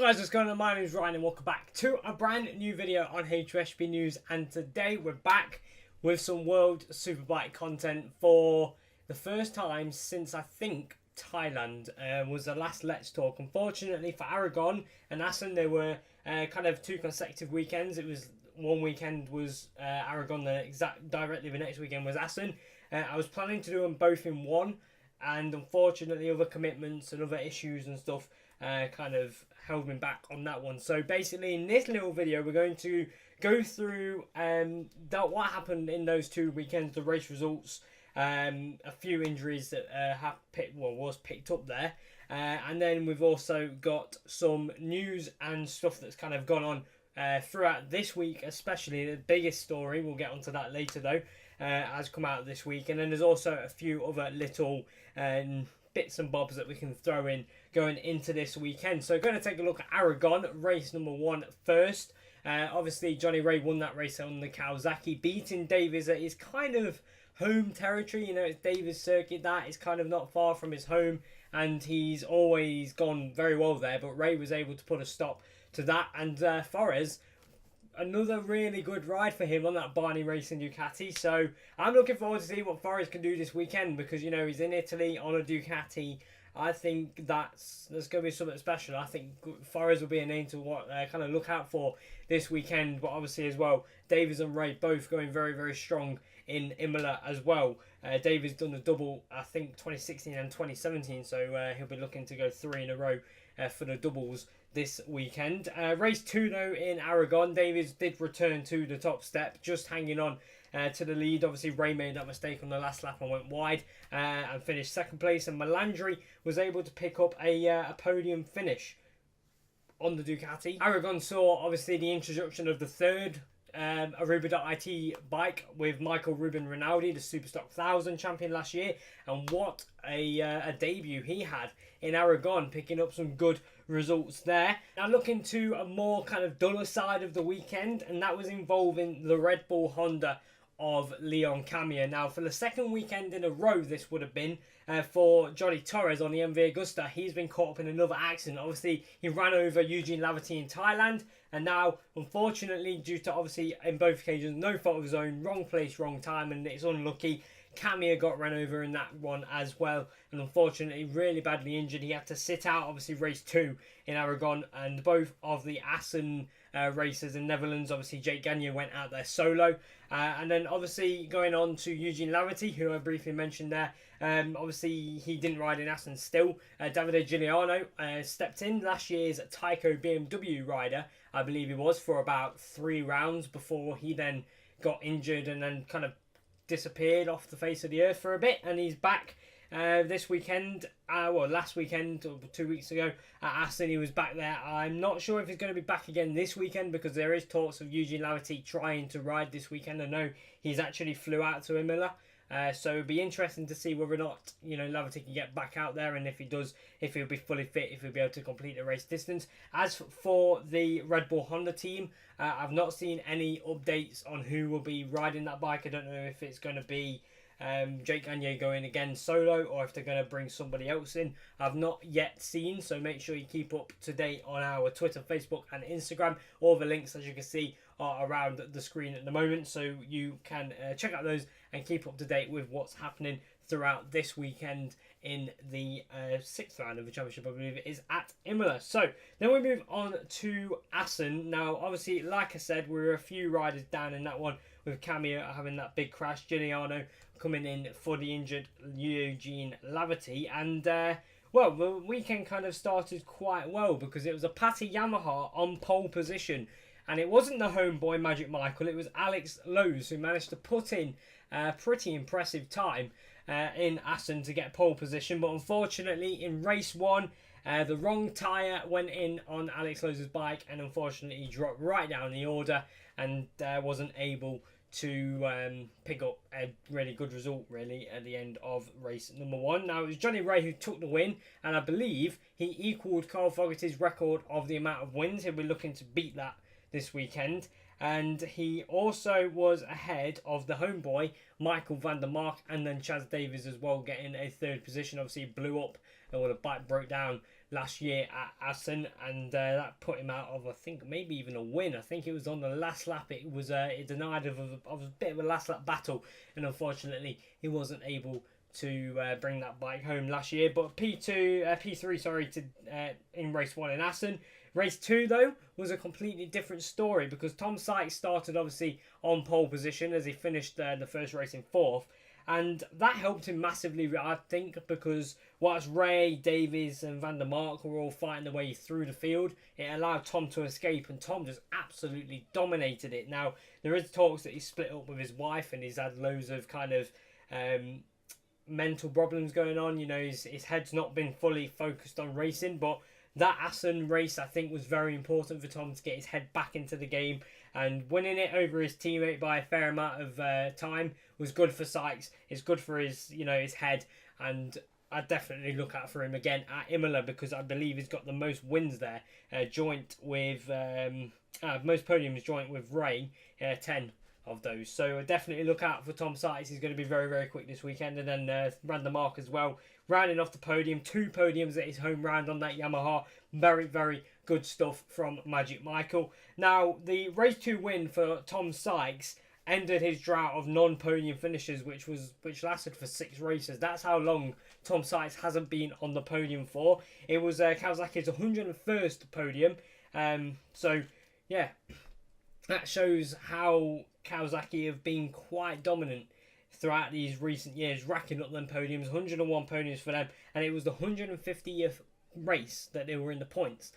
Guys, what's going on? My name is Ryan and welcome back to a brand new video on Hijomeatman News, and today we're back with some World Superbike content for the first time since I think Thailand was the last Let's Talk. Unfortunately for Aragon and Assen, they were kind of two consecutive weekends. It was one weekend was Aragon, directly the next weekend was Assen. I was planning to do them both in one, and unfortunately other commitments and other issues and stuff kind of held me back on that one. So basically in this little video we're going to go through what happened in those two weekends, the race results, a few injuries that was picked up there, and then we've also got some news and stuff that's kind of gone on throughout this week, especially the biggest story, we'll get onto that later though, has come out this week. And then there's also a few other little bits and bobs that we can throw in going into this weekend. So going to take a look at Aragon, race number 1 first. Obviously Johnny Ray won that race on the Kawasaki, beating Davies at his kind of home territory. You know, it's Davies circuit, that is kind of not far from his home, and he's always gone very well there, but Ray was able to put a stop to that. And Forres, another really good ride for him on that Barney Racing Ducati. So I'm looking forward to see what Forres can do this weekend, because, you know, he's in Italy on a Ducati. I think there's going to be something special. I think Forres will be a name to kind of look out for this weekend. But obviously as well, Davies and Ray both going very, very strong in Imola as well. Davies done a double, I think, 2016 and 2017. So he'll be looking to go 3 in a row for the doubles this weekend. Race 2 though in Aragon, Davies did return to the top step, just hanging on to the lead. Obviously Ray made that mistake on the last lap and went wide and finished second place, and Melandri was able to pick up a podium finish on the Ducati. Aragon saw obviously the introduction of the third Aruba.it bike with Michael Ruben Rinaldi, the Superstock 1000 champion last year, and what a debut he had in Aragon, picking up some good results there. Now looking to a more kind of duller side of the weekend, and that was involving the Red Bull Honda of Leon Camier. Now for the second weekend in a row this would have been for Johnny Torres on the MV Agusta. He's been caught up in another accident. Obviously he ran over Eugene Lavati in Thailand, and now unfortunately, due to obviously in both occasions no fault of his own, wrong place, wrong time, and it's unlucky, Camier got run over in that one as well, and unfortunately really badly injured. He had to sit out obviously race 2 in Aragon, and both of the Assen racers in Netherlands, obviously Jake Gagne went out there solo, and then obviously going on to Eugene Lavati, who I briefly mentioned there. Obviously he didn't ride in Assen still. Davide Giuliano stepped in, last year's Tyco BMW rider, I believe he was, for about 3 rounds before he then got injured and then kind of disappeared off the face of the earth for a bit, and he's back this weekend. Last weekend or 2 weeks ago at Assen he was back there. I'm not sure if he's going to be back again this weekend, because there is talks of Eugene Lavati trying to ride this weekend. I know he's actually flew out to Imola, so it'd be interesting to see whether or not, you know, Lavati can get back out there, and if he does, if he'll be fully fit, if he'll be able to complete the race distance. As for the Red Bull Honda team, I've not seen any updates on who will be riding that bike. I don't know if it's going to be Jake Gagne going again solo, or if they're going to bring somebody else in. I've not yet seen, so make sure you keep up to date on our Twitter, Facebook and Instagram. All the links, as you can see, are around the screen at the moment, so you can check out those and keep up to date with what's happening throughout this weekend in the 6th round of the championship, I believe it is, at Imola. So then we move on to Assen. Now obviously, like I said, we were a few riders down in that one, with Camier having that big crash, Giuliano coming in for the injured Eugene Lavati, and well, the weekend kind of started quite well, because it was a Patti Yamaha on pole position, and it wasn't the homeboy Magic Michael, it was Alex Lowe's who managed to put in a pretty impressive time in Assen to get pole position. But unfortunately in race 1 the wrong tyre went in on Alex Lowe's bike, and unfortunately he dropped right down the order and wasn't able to pick up a really good result really at the end of race number 1. Now it was Johnny Ray who took the win, and I believe he equalled Carl Fogarty's record of the amount of wins. He'll be looking to beat that this weekend, and he also was ahead of the homeboy Michael van der Mark, and then Chaz Davies as well, getting a 3rd position. Obviously blew up Well, the bike broke down last year at Assen, and that put him out of, I think, maybe even a win. I think it was on the last lap. It was it denied of a bit of a last lap battle, and unfortunately he wasn't able to bring that bike home last year. But P3, sorry, in race 1 in Assen. Race 2, though, was a completely different story because Tom Sykes started obviously on pole position as he finished the first race in 4th. And that helped him massively, I think, because whilst Ray, Davies and Van der Mark were all fighting their way through the field, it allowed Tom to escape, and Tom just absolutely dominated it. Now, there is talks that he's split up with his wife and he's had loads of kind of mental problems going on. You know, his head's not been fully focused on racing, but that Assen race, I think, was very important for Tom to get his head back into the game, and winning it over his teammate by a fair amount of time was good for Sykes. It's good for his, his head, and I definitely look out for him again at Imola because I believe he's got the most wins there, joint with most podiums joint with Ray, 10 of those. So definitely look out for Tom Sykes. He's going to be very, very quick this weekend, and then Van der Mark as well, rounding off the podium. 2 podiums at his home round on that Yamaha. Very, very good stuff from Magic Michael. Now, the race 2 win for Tom Sykes ended his drought of non-podium finishes, which lasted for 6 races. That's how long Tom Sykes hasn't been on the podium for. It was Kawasaki's 101st podium. So, yeah, that shows how Kawasaki have been quite dominant throughout these recent years, racking up them podiums. 101 podiums for them, and it was the 150th race that they were in the points.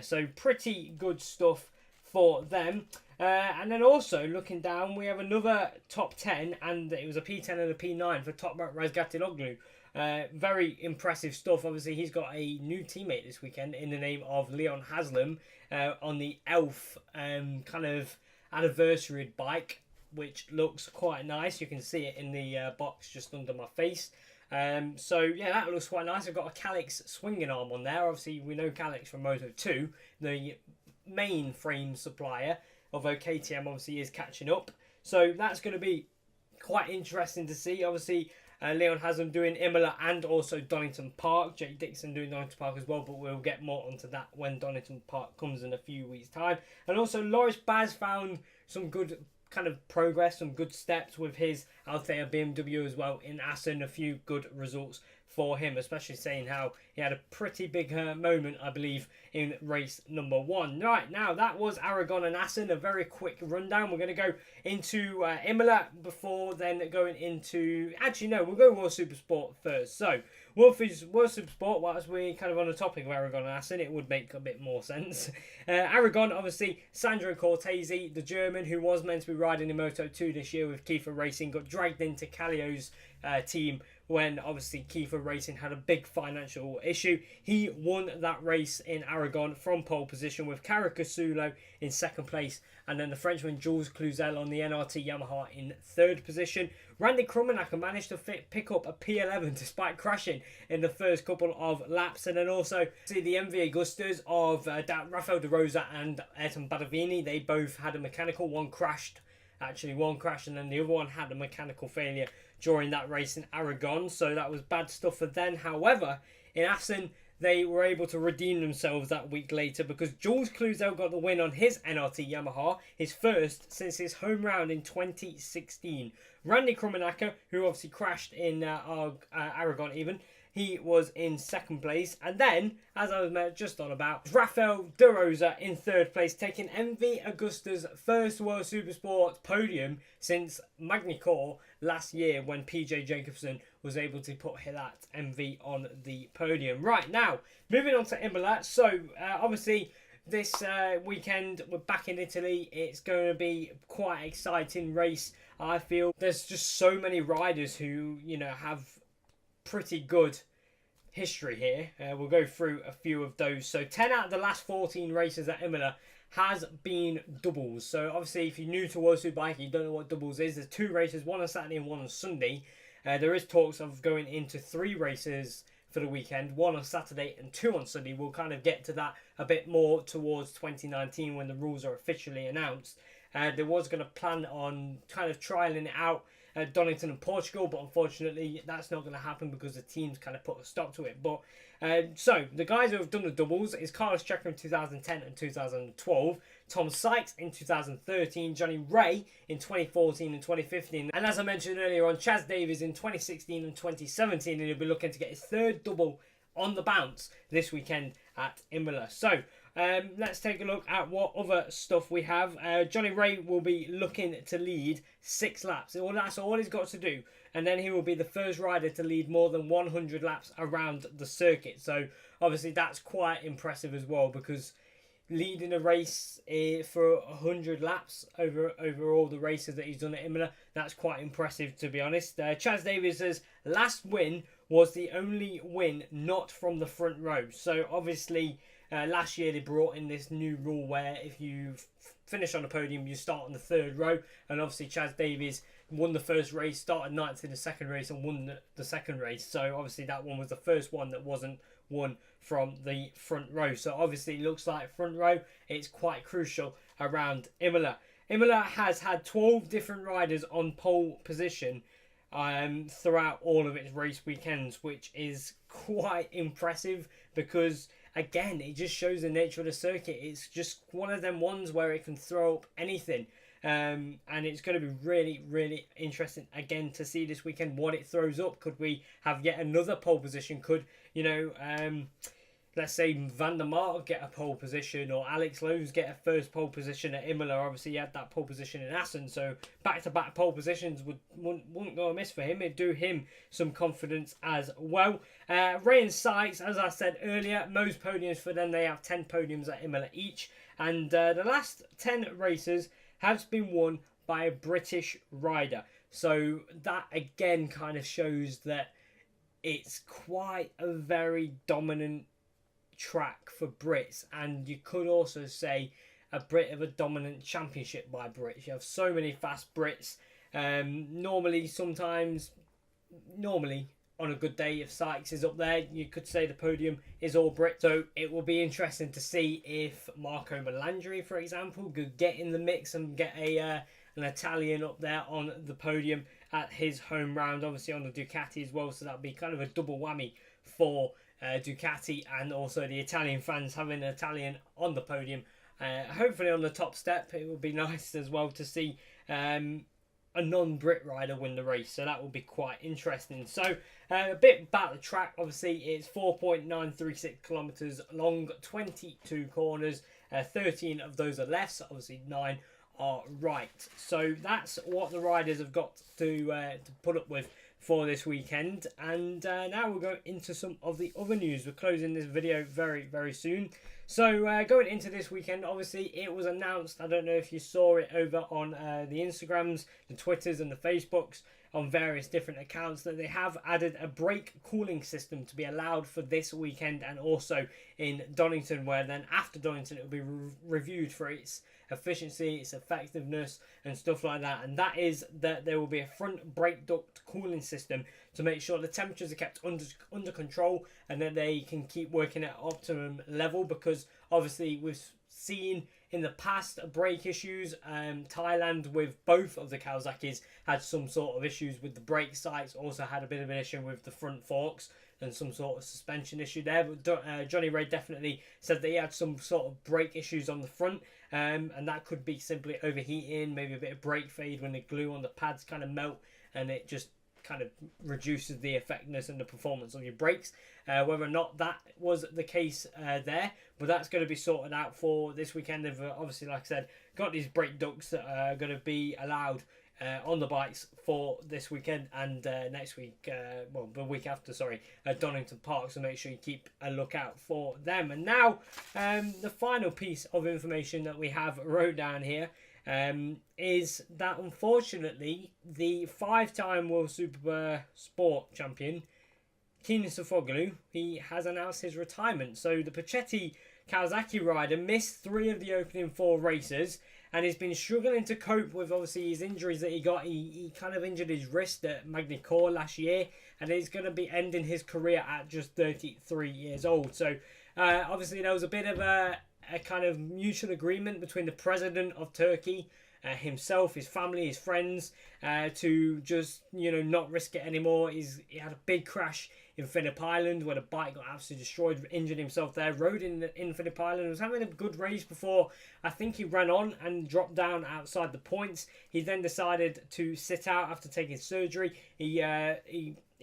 So pretty good stuff for them. And then also looking down, we have another top 10, and it was a P10 and a P9 for Toprak Razgatlioglu. Very impressive stuff. Obviously, he's got a new teammate this weekend in the name of Leon Haslam on the Elf kind of anniversary bike, which looks quite nice. You can see it in the box just under my face. So yeah, that looks quite nice. I've got a Calix swinging arm on there. Obviously, we know Calix from Moto2, the main frame supplier, although KTM obviously is catching up. So that's going to be quite interesting to see. Obviously, Leon has them doing Imola and also Donington Park. Jake Dixon doing Donington Park as well, but we'll get more onto that when Donington Park comes in a few weeks' time. And also, Loris Baz found some good kind of progress, some good steps with his Althea BMW as well in Assen. A few good results for him, especially saying how he had a pretty big moment, I believe, in race number 1. Right, now that was Aragon and Assen, a very quick rundown. We're going to go into Imola before then going into... Actually, no, we'll go World Supersport first. So, World Supersport, whilst we're kind of on the topic of Aragon and Assen, it would make a bit more sense. Aragon, obviously, Sandro Cortese, the German, who was meant to be riding in Moto2 this year with Kiefer Racing, got dragged into Kallio's team when obviously Kiefer Racing had a big financial issue. He won that race in Aragon from pole position with Caricasulo in 2nd place, and then the Frenchman Jules Cluzel on the NRT Yamaha in 3rd position. Randy Krummenacher managed to pick up a P11 despite crashing in the first couple of laps. And then also see the MV Augustas of Rafael De Rosa and Ayrton Badavini. They both had a mechanical. One crashed, and then the other one had a mechanical failure during that race in Aragon. So that was bad stuff for them. However, in Assen, they were able to redeem themselves that week later because Jules Cluzel got the win on his NRT Yamaha, his first since his home round in 2016. Randy Krummenacher, who obviously crashed in Aragon even, he was in 2nd place. And then, as I was just on about, Rafael De Rosa in 3rd place, taking MV Agusta's first World Supersport podium since Magny-Cours last year when PJ Jacobson was able to put that MV on the podium. Right, now, moving on to Imola. So, obviously, this weekend we're back in Italy. It's going to be quite an exciting race, I feel. There's just so many riders who, have pretty good history here. We'll go through a few of those. So 10 out of the last 14 races at Imola has been doubles. So obviously if you're new to World Superbike, you don't know what doubles is. There's 2 races, one on Saturday and one on Sunday. There is talks of going into 3 races for the weekend, 1 on Saturday and 2 on Sunday. We'll kind of get to that a bit more towards 2019 when the rules are officially announced. There was going to plan on kind of trialling it out at Donington and Portugal, but unfortunately that's not going to happen because the teams kind of put a stop to it. But So the guys who have done the doubles is Carlos Checker in 2010 and 2012, Tom Sykes in 2013, Johnny Ray in 2014 and 2015, and as I mentioned earlier on, Chaz Davies in 2016 and 2017, and he'll be looking to get his third double on the bounce this weekend at Imola. So let's take a look at what other stuff we have. Johnny Ray will be looking to lead 6 laps. Well, that's all he's got to do. And then he will be the first rider to lead more than 100 laps around the circuit. So obviously that's quite impressive as well, because leading a race for 100 laps over all the races that he's done at Imola, that's quite impressive, to be honest. Chaz Davies' last win was the only win not from the front row. So obviously last year they brought in this new rule where if you finish on the podium, you start on the 3rd row. And obviously Chaz Davies won the first race, started 9th in the second race, and won the second race. So obviously that one was the first one that wasn't won from the front row. So obviously it looks like front row, it's quite crucial around Imola. Imola has had 12 different riders on pole position throughout all of its race weekends, which is quite impressive, because again, it just shows the nature of the circuit. It's just one of them ones where it can throw up anything. And it's going to be really, really interesting again to see this weekend what it throws up. Could we have yet another pole position? Could, you know, let's say Van der Mark get a pole position, or Alex Lowe's get a first pole position at Imola? Obviously he had that pole position in Assen, so back-to-back pole positions wouldn't go amiss for him. It'd do him some confidence as well. Ray and Sykes, as I said earlier, most podiums for them. They have 10 podiums at Imola each, and the last 10 races has been won by a British rider. So that again kind of shows that it's quite a very dominant track for Brits, and you could also say a bit of a dominant championship by Brits. You have so many fast Brits. Normally on a good day, if Sykes is up there, you could say the podium is all Brit. So it will be interesting to see if Marco Melandri, for example, could get in the mix and get an Italian up there on the podium at his home round, obviously on the Ducati as well. So that would be kind of a double whammy for Ducati, and also the Italian fans having an Italian on the podium. Hopefully on the top step, it would be nice as well to see a non-Brit rider win the race, so that will be quite interesting. So a bit about the track. Obviously it's 4.936 kilometers long, 22 corners, 13 of those are left, so obviously 9 are right. So that's what the riders have got to put up with for this weekend. And now we'll go into some of the other news. We're closing this video very, very soon. So going into this weekend, obviously it was announced, I don't know if you saw it over on the Instagrams, the Twitters and the Facebooks on various different accounts, that they have added a brake cooling system to be allowed for this weekend, and also in Donington, where then after Donington it will be reviewed for its efficiency, its effectiveness and stuff like that. And that is that there will be a front brake duct cooling system to make sure the temperatures are kept under control, and that they can keep working at optimum level, because obviously we've seen in the past brake issues. Thailand, with both of the Kawasaki's, had some sort of issues with the brake sites, also had a bit of an issue with the front forks and some sort of suspension issue there. But Johnny Ray definitely said that he had some sort of brake issues on the front, and that could be simply overheating, maybe a bit of brake fade when the glue on the pads kind of melt, and it just kind of reduces the effectiveness and the performance of your brakes. Whether or not that was the case there, but that's going to be sorted out for this weekend. They've obviously, like I said, got these brake ducts that are going to be allowed on the bikes for this weekend and next week, well, the week after, sorry, at Donington Park. So make sure you keep a lookout for them. And now the final piece of information that we have wrote down here is that unfortunately the 5-time World Super Sport champion Keenan Sofoglu, he has announced his retirement. So the Pachetti Kawasaki rider missed 3 of the opening 4 races, and he's been struggling to cope with obviously his injuries that he got. He kind of injured his wrist at Magny-Cours last year, and he's going to be ending his career at just 33 years old. So obviously there was a bit of a kind of mutual agreement between the president of Turkey himself, his family, his friends, to just, you know, not risk it anymore. He had a big crash in Phillip Island where the bike got absolutely destroyed, injured himself there, rode in Phillip Island, was having a good race before I think he ran on and dropped down outside the points. He then decided to sit out after taking surgery. He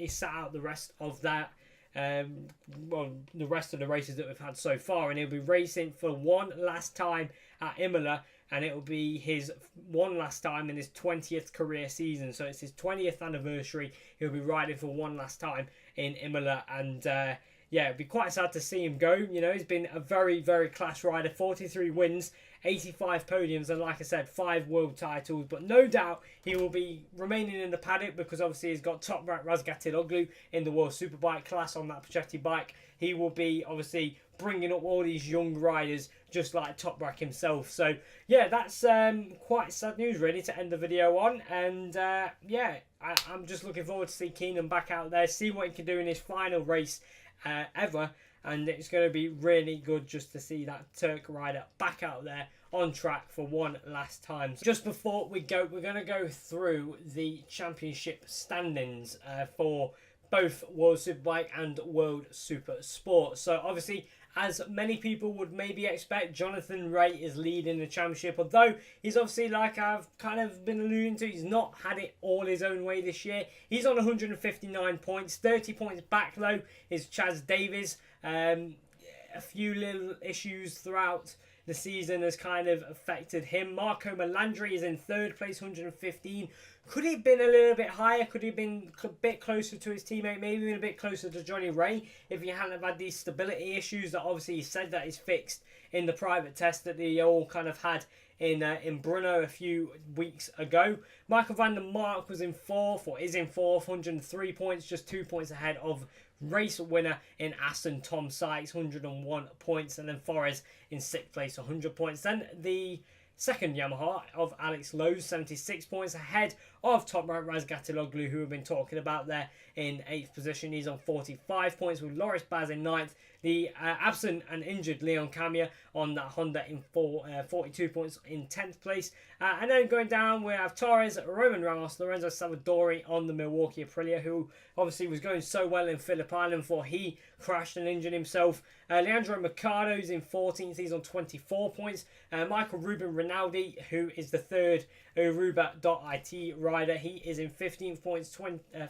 sat out the rest of that. Well, the rest of the races that we've had so far, and he'll be racing for one last time at Imola, and it will be his one last time in his 20th career season. So it's his 20th anniversary. He'll be riding for one last time in Imola, and yeah, it'd be quite sad to see him go. You know, he's been a very, very class rider, 43 wins, 85 podiums, and like I said, 5 world titles. But no doubt he will be remaining in the paddock, because obviously he's got Toprak Razgatlioglu in the World Superbike class on that Progetti bike. He will be obviously bringing up all these young riders, just like Toprak himself. So yeah, that's quite sad news really to end the video on. And yeah, I'm just looking forward to see Keenan back out there, see what he can do in his final race ever. And it's going to be really good just to see that Turk rider back out there on track for one last time. Just before we go, we're going to go through the championship standings for both World Superbike and World Super Sport. So obviously, as many people would maybe expect, Jonathan Rea is leading the championship, although he's obviously, like I've kind of been alluding to, he's not had it all his own way this year. He's on 159 points, 30 points back though is Chaz Davies. A few little issues throughout the season has kind of affected him. Marco Melandri is in third place, 115. Could he have been a little bit higher? Could he have been a bit closer to his teammate? Maybe even a bit closer to Johnny Rea if he hadn't have had these stability issues that obviously he said that he's fixed in the private test that they all kind of had in Brno a few weeks ago. Michael van der Mark was in fourth, or is in fourth, 103 points, just 2 points ahead of race winner in Assen, Tom Sykes, 101 points, and then Forres in sixth place, 100 points. Then the second Yamaha of Alex Lowe's, 76 points ahead of Toprak Razgatlioglu, who we've been talking about there in 8th position. He's on 45 points with Loris Baz in 9th. The absent and injured Leon Camia on that Honda in 42 points in 10th place. And then going down, we have Torres, Roman Ramos, Lorenzo Savadori on the Milwaukee Aprilia, who obviously was going so well in Phillip Island before he crashed and injured himself. Leandro Mercado's in 14th, he's on 24 points. Michael Ruben Rinaldi, who is the third Aruba.it rider, he is in 15th points,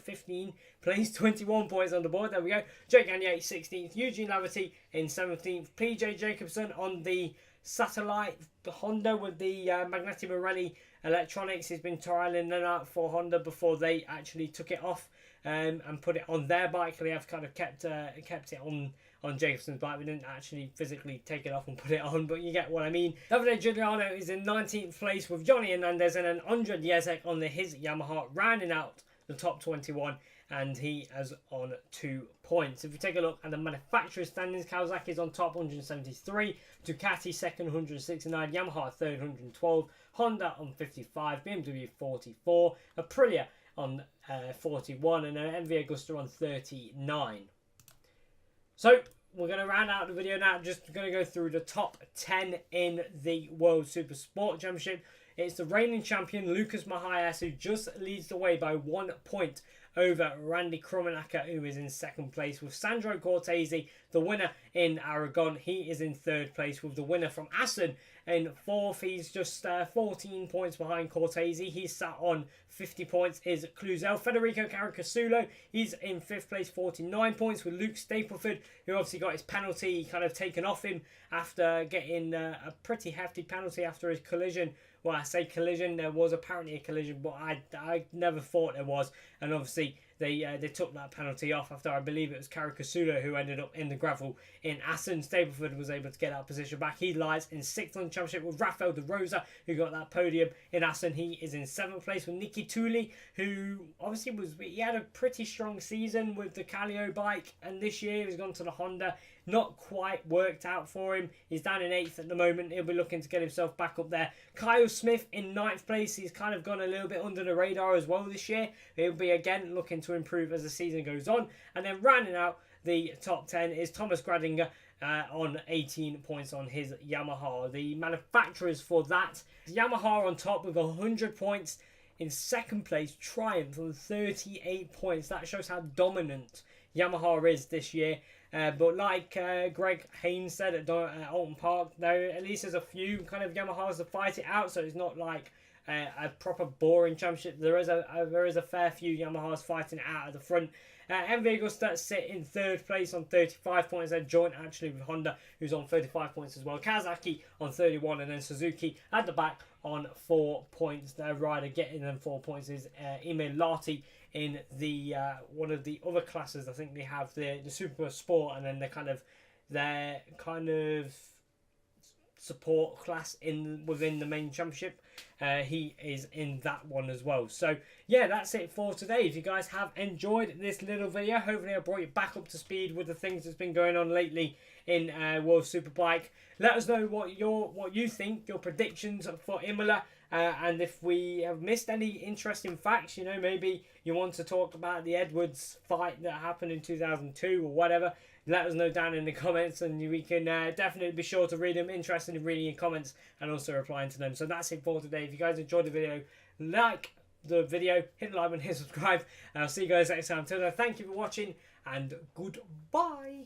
15 place, 21 points on the board. There we go. Jake Gagne, 16th. Eugene Laverty in 17th. PJ Jacobson on the satellite Honda with the Magneti Marelli electronics. He's been trialing them out for Honda before they actually took it off and put it on their bike. They have kind of kept it on Jacobson's bike. We didn't actually physically take it off and put it on, but you get what I mean. Davide Giuliano is in 19th place with Johnny Hernandez and an Ondra Jezek on his Yamaha, rounding out the top 21, and he is on 2 points. If we take a look at the manufacturer's standings, Kawasaki is on top, 173, Ducati second, 169, Yamaha third, 112, Honda on 55, BMW 44, Aprilia on 41, and an MV Agusta on 39. So we're going to round out the video now. I'm just going to go through the top 10 in the World Super Sport Championship. It's the reigning champion, Lucas Mahias, who just leads the way by 1 point over Randy Krummenacher, who is in second place, with Sandro Cortese, the winner in Aragon. He is in third place, with the winner from Assen in fourth. He's just 14 points behind Cortese. He's sat on 50 points is Cluzel. Federico Caricasulo, he's in fifth place, 49 points, with Luke Stapleford, who obviously got his penalty kind of taken off him after getting a pretty hefty penalty after his collision. Well, I say collision, there was apparently a collision, but I never thought there was. And obviously, they took that penalty off after, I believe it was Caricasulo who ended up in the gravel in Assen. Stapleford was able to get that position back. He lies in 6th on the championship with Rafael de Rosa, who got that podium in Assen. He is in 7th place with Nicky Tully, who obviously he had a pretty strong season with the Calio bike, and this year he's gone to the Honda. Not quite worked out for him. He's down in 8th at the moment. He'll be looking to get himself back up there. Kyle Smith in 9th place. He's kind of gone a little bit under the radar as well this year. He'll be again looking to improve as the season goes on. And then rounding out the top 10 is Thomas Gradinger on 18 points on his Yamaha. The manufacturers for that, Yamaha on top with 100 points. In second place, Triumph on 38 points. That shows how dominant Yamaha is this year. But like Greg Haynes said at Alton Park, there at least there's a few kind of Yamahas to fight it out, so it's not like a proper boring championship. There is a fair few Yamahas fighting out at the front. MV Agusta sit in third place on 35 points. They're joint actually with Honda, who's on 35 points as well. Kawasaki on 31, and then Suzuki at the back on 4 points. Their rider getting them 4 points is Imola in the one of the other classes. I think they have the Super Sport, and then their kind of support class within the main championship. He is in that one as well. So yeah, that's it for today. If you guys have enjoyed this little video, hopefully I brought you back up to speed with the things that's been going on lately in World Superbike. Let us know what you think, your predictions for Imola, and if we have missed any interesting facts, you know, maybe you want to talk about the Edwards fight that happened in 2002 or whatever. Let us know down in the comments, and we can definitely be sure to read them. Interested in reading your comments and also replying to them. So that's it for today. If you guys enjoyed the video, like the video, hit the like button, hit subscribe, and I'll see you guys next time. Till then, thank you for watching, and goodbye.